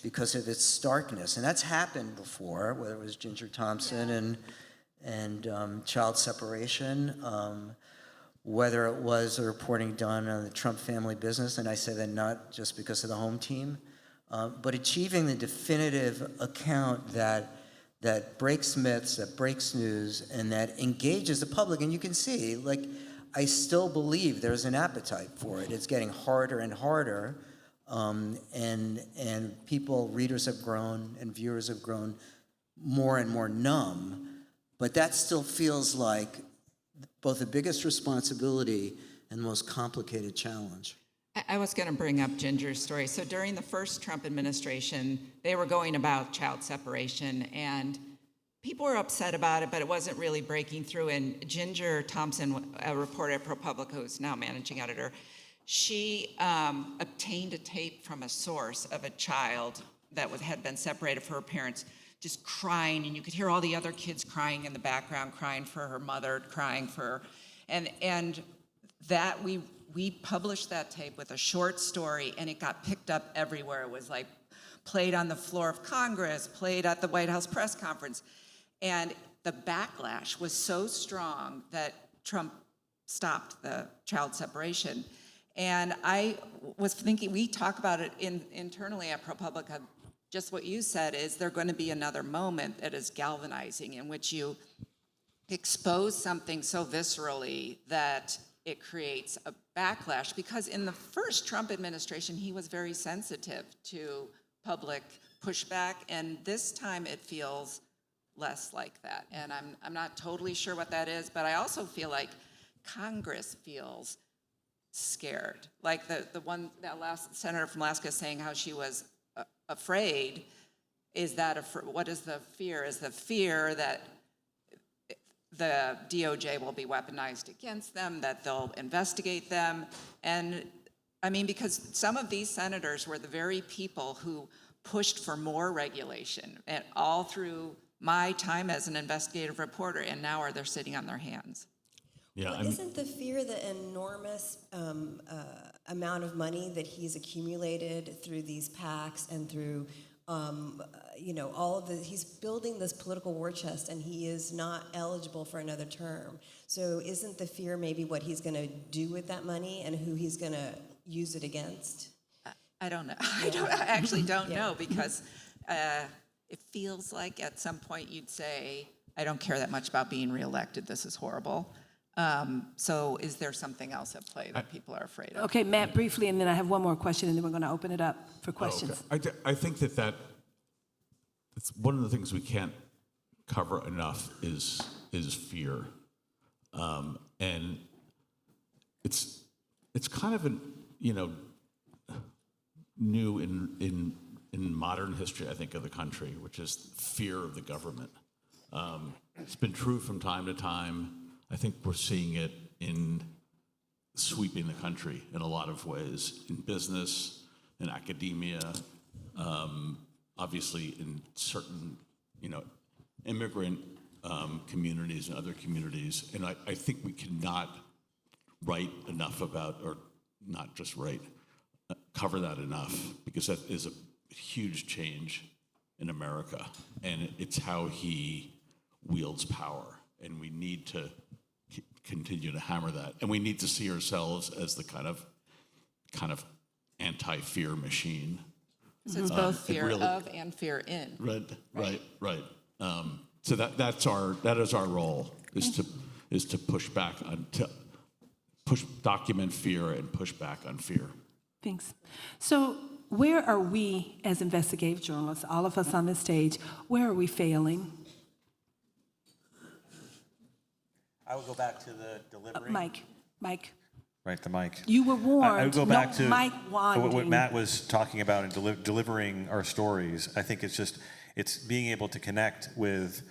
because of its starkness. And that's happened before, whether it was Ginger Thompson and child separation, whether it was the reporting done on the Trump family business, and I say that not just because of the home team, but achieving the definitive account that breaks myths, that breaks news, and that engages the public. And you can see, like, I still believe there's an appetite for it. It's getting harder and harder, and people, readers have grown, and viewers have grown more and more numb. But that still feels like both the biggest responsibility and the most complicated challenge. I was going to bring up Ginger's story. So during the first Trump administration, they were going about child separation, and people were upset about it, but it wasn't really breaking through. And Ginger Thompson, a reporter at ProPublica, who's now managing editor, she obtained a tape from a source of a child that had been separated from her parents, just crying, and you could hear all the other kids crying in the background, crying for her mother, crying for her, and that we published that tape with a short story, and it got picked up everywhere. It was like played on the floor of Congress, played at the White House press conference. And the backlash was so strong that Trump stopped the child separation. And I was thinking, we talk about it internally at ProPublica, just what you said, is there going to be another moment that is galvanizing in which you expose something so viscerally that it creates a backlash, because in the first Trump administration, he was very sensitive to public pushback, and this time it feels less like that. And I'm not totally sure what that is, but I also feel like Congress feels scared. Like the one, that last senator from Alaska saying how she was afraid. Is that, what is the fear? Is the fear that the DOJ will be weaponized against them, that they'll investigate them? And I mean, because some of these senators were the very people who pushed for more regulation, and all through my time as an investigative reporter, and now they're sitting on their hands. Yeah, well, isn't the fear the enormous amount of money that he's accumulated through these PACs and through all of the, he's building this political war chest, and he is not eligible for another term. So isn't the fear maybe what he's going to do with that money and who he's going to use it against? I don't know. I actually don't know, because it feels like at some point you'd say, I don't care that much about being reelected. This is horrible. So is there something else at play that people are afraid of? Okay, Matt, briefly, and then I have one more question, and then we're going to open it up for questions. Oh, okay. I think that it's one of the things we can't cover enough is fear, and it's kind of new in modern history, I think, of the country, which is fear of the government. It's been true from time to time. I think we're seeing it in sweeping the country in a lot of ways, in business, in academia, obviously in certain, immigrant communities and other communities. And I think we cannot write enough about, or not just write, cover that enough, because that is a huge change in America, and it's how he wields power, and we need to continue to hammer that, and we need to see ourselves as the kind of anti-fear machine. So it's both fear really, of and fear in. Right. So that is our role, is to push back on, document fear and push back on fear. Thanks. So where are we as investigative journalists, all of us on this stage, where are we failing? I would go back to the delivery. Mike. Right, the mic. You were warned. I would go back to Mike what Matt was talking about in delivering our stories. I think it's It's being able to connect with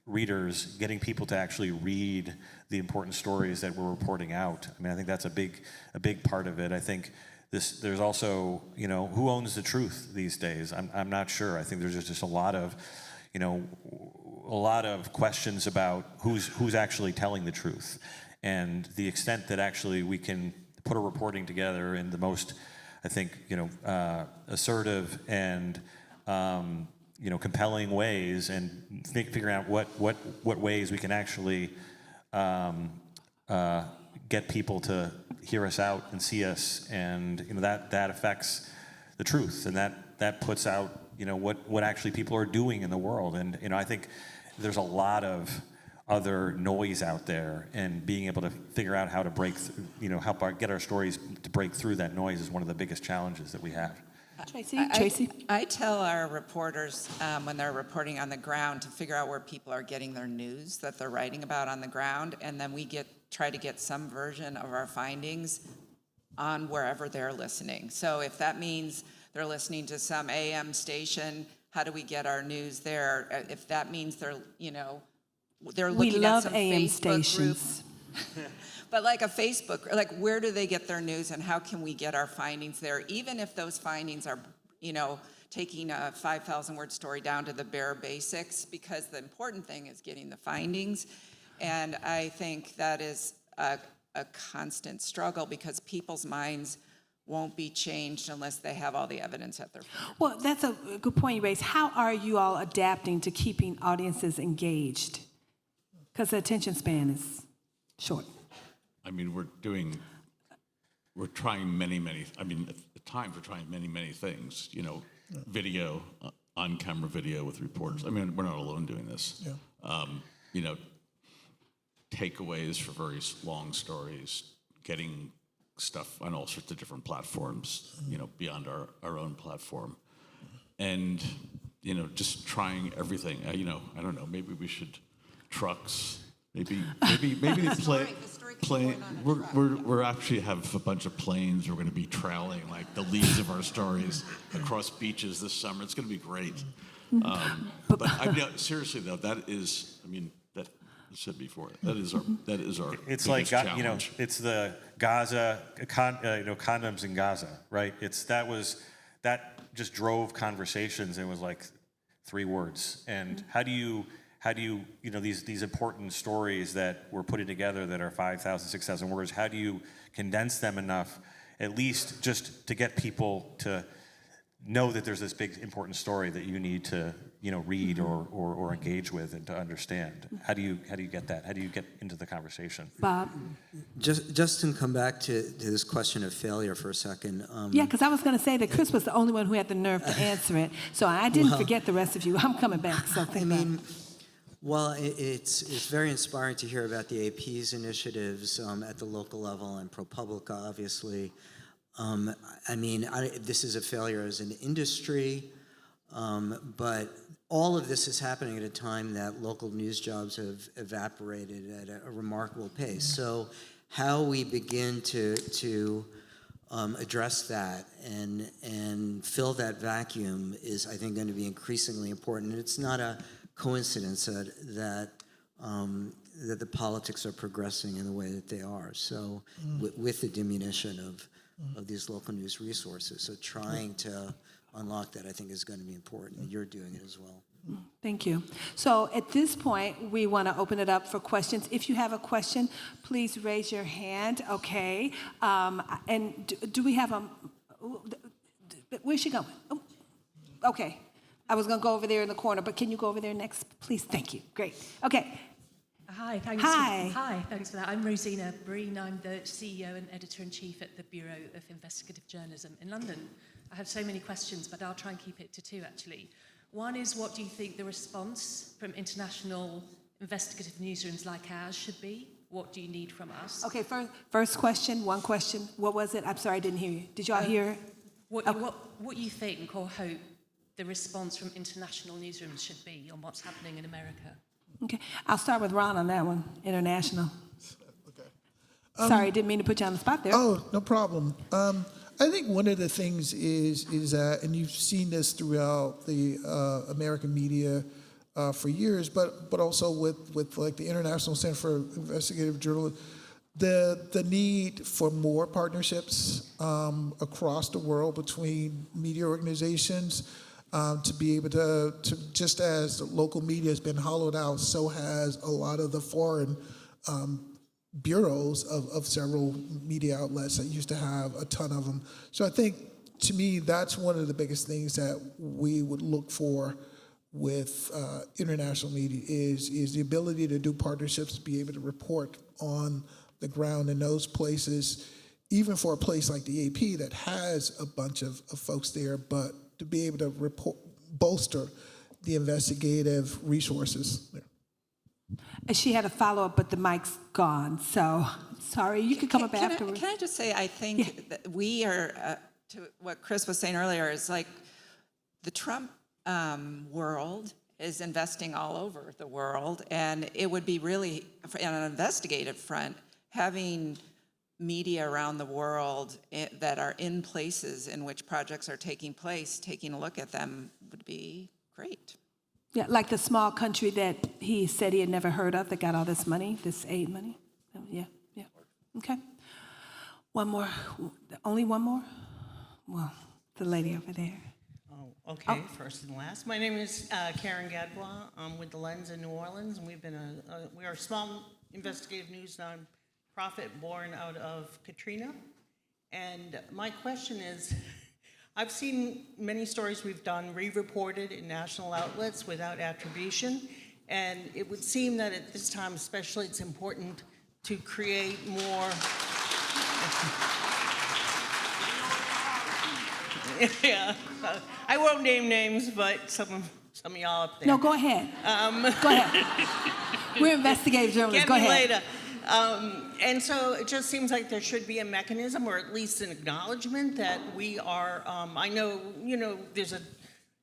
readers, getting people to actually read the important stories that we're reporting out. I mean, I think that's a big part of it. I think there's also, who owns the truth these days? I'm not sure. I think there's just a lot of, a lot of questions about who's actually telling the truth, and the extent that actually we can put a reporting together in the most, I think, assertive and compelling ways, and figuring out what ways we can actually get people to hear us out and see us, and that affects the truth, and that puts out what actually people are doing in the world. And I think there's a lot of other noise out there, and being able to figure out how to break help get our stories to break through that noise is one of the biggest challenges that we have. Tracy? I tell our reporters when they're reporting on the ground to figure out where people are getting their news that they're writing about on the ground, and then we try to get some version of our findings on wherever they're listening. So if that means they're listening to some AM station, how do we get our news there? If that means they're looking at some AM Facebook stations. group. But like a Facebook, like where do they get their news, and how can we get our findings there? Even if those findings are, taking a 5,000-word story down to the bare basics, because the important thing is getting the findings. And I think that is a constant struggle, because people's minds won't be changed unless they have all the evidence at their fingertips. Well, that's a good point you raised. How are you all adapting to keeping audiences engaged? Because the attention span is short. I mean, we're trying at times we're trying many things, video, on-camera video with reporters. I mean, we're not alone doing this. Yeah. Takeaways for very long stories, getting stuff on all sorts of different platforms, beyond our own platform. And, just trying everything. I don't know, maybe we should, trucks, maybe plane. We're actually have a bunch of planes. We're going to be trailing like the leads of our stories across beaches this summer. It's going to be great. But seriously though, that is, that I said before, that is our. It's like challenge. it's the Gaza condoms in Gaza, right? That just drove conversations, and was like 3 words. And how do you these important stories that we're putting together that are 5,000, 6,000 words, how do you condense them enough, at least just to get people to know that there's this big important story that you need to read or engage with and to understand? How do you get that? How do you get into the conversation? Bob? Just to come back to this question of failure for a second. Yeah, because I was going to say that Chris was the only one who had the nerve to answer it, so I didn't forget the rest of you. I'm coming back, so think about it. Well, it's very inspiring to hear about the AP's initiatives at the local level, and ProPublica, obviously. This is a failure as an industry, but all of this is happening at a time that local news jobs have evaporated at a remarkable pace. So how we begin to address that and fill that vacuum is, I think, going to be increasingly important. And it's not a coincidence that the politics are progressing in the way that they are. So with the diminution of these local news resources, so trying to unlock that, I think, is going to be important. You're doing it as well. Thank you. So at this point, we want to open it up for questions. If you have a question, please raise your hand. Okay. And do we have where's she going? Oh, okay. I was going to go over there in the corner, but can you go over there next, please? Thank you. Great. Okay. Hi, thanks. Thanks for that. I'm Rosina Breen. I'm the CEO and Editor-in-Chief at the Bureau of Investigative Journalism in London. I have so many questions, but I'll try and keep it to 2, actually. One is, what do you think the response from international investigative newsrooms like ours should be? What do you need from us? Okay, first question, one question. What was it? I'm sorry, I didn't hear you. Did y'all hear? What you think or hope the response from international newsrooms should be on what's happening in America? Okay, I'll start with Ron on that one, international. Okay. Sorry, didn't mean to put you on the spot there. Oh, no problem. I think one of the things is that, and you've seen this throughout the American media for years, but also with like the International Center for Investigative Journalism, the need for more partnerships across the world between media organizations to be able to just as local media has been hollowed out, so has a lot of the foreign bureaus of several media outlets that used to have a ton of them. So I think, to me, that's one of the biggest things that we would look for with international media is the ability to do partnerships, to be able to report on the ground in those places, even for a place like the AP that has a bunch of folks there, but to be able to bolster the investigative resources there. She had a follow-up, but the mic's gone, so sorry. You could come up afterwards. Can I just say, I think that we are, to what Chris was saying earlier, is like the Trump world is investing all over the world, and it would be really, on an investigative front, having media around the world that are in places in which projects are taking place, taking a look at them would be great. Yeah, like the small country that he said he had never heard of that got all this money, this aid money. Yeah. Okay. One more. Only one more? Well, the lady over there. Oh, okay. First and last. My name is Karen Gadbois. I'm with the Lens in New Orleans, and we are a small investigative news nonprofit born out of Katrina. And my question is, I've seen many stories we've done re-reported in national outlets without attribution, and it would seem that at this time especially it's important to create more yeah, I won't name names, but some of y'all up there. No, go ahead. Go ahead. We're investigative journalists. Go ahead. Later. And so it just seems like there should be a mechanism, or at least an acknowledgement that we are, I know, there's a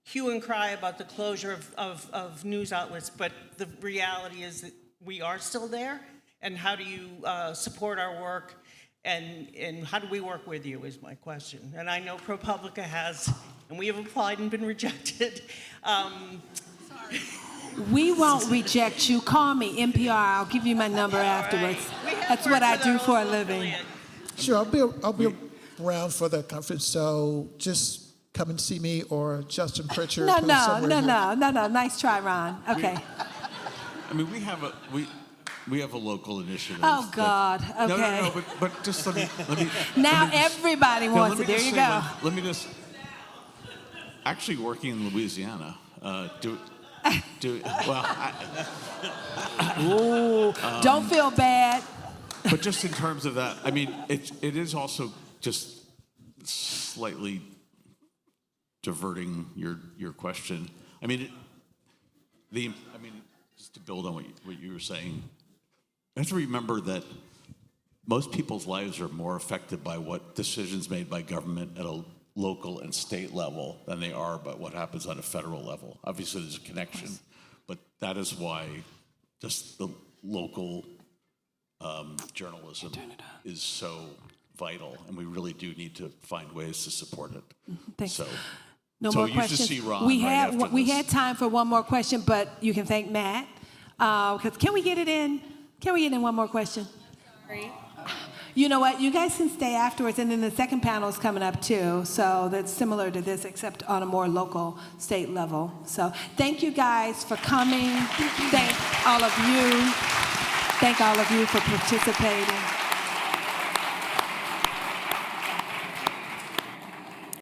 hue and cry about the closure of news outlets, but the reality is that we are still there. And how do you support our work, and how do we work with you is my question. And I know ProPublica has, and we have applied and been rejected. Sorry. We won't reject you. Call me, NPR. I'll give you my number afterwards. That's what I do for a living. Sure, I'll be around for the conference, so just come and see me or Justin Pritchard. No. Nice try, Ron. Okay. I mean, we have a local initiative. Oh God. Okay. No, but just let me. Now everybody wants it. There you go. Let me just. Actually, working in Louisiana, don't feel bad. But just in terms of that, I mean, it is also just slightly diverting your question. I mean, just to build on what you were saying, I have to remember that most people's lives are more affected by what decisions made by government at a local and state level than they are by what happens on a federal level. Obviously, there's a connection, but that is why just the local journalism is so vital, and we really do need to find ways to support it. Thanks. So, no more you questions. should see Ron we right had time for one more question, but you can thank Matt. Because can we get it in? Can we get in one more question? Sorry. You know what? You guys can stay afterwards, and then the second panel is coming up too. So that's similar to this, except on a more local, state level. So thank you guys for coming. Thank all of you. Thank all of you for participating.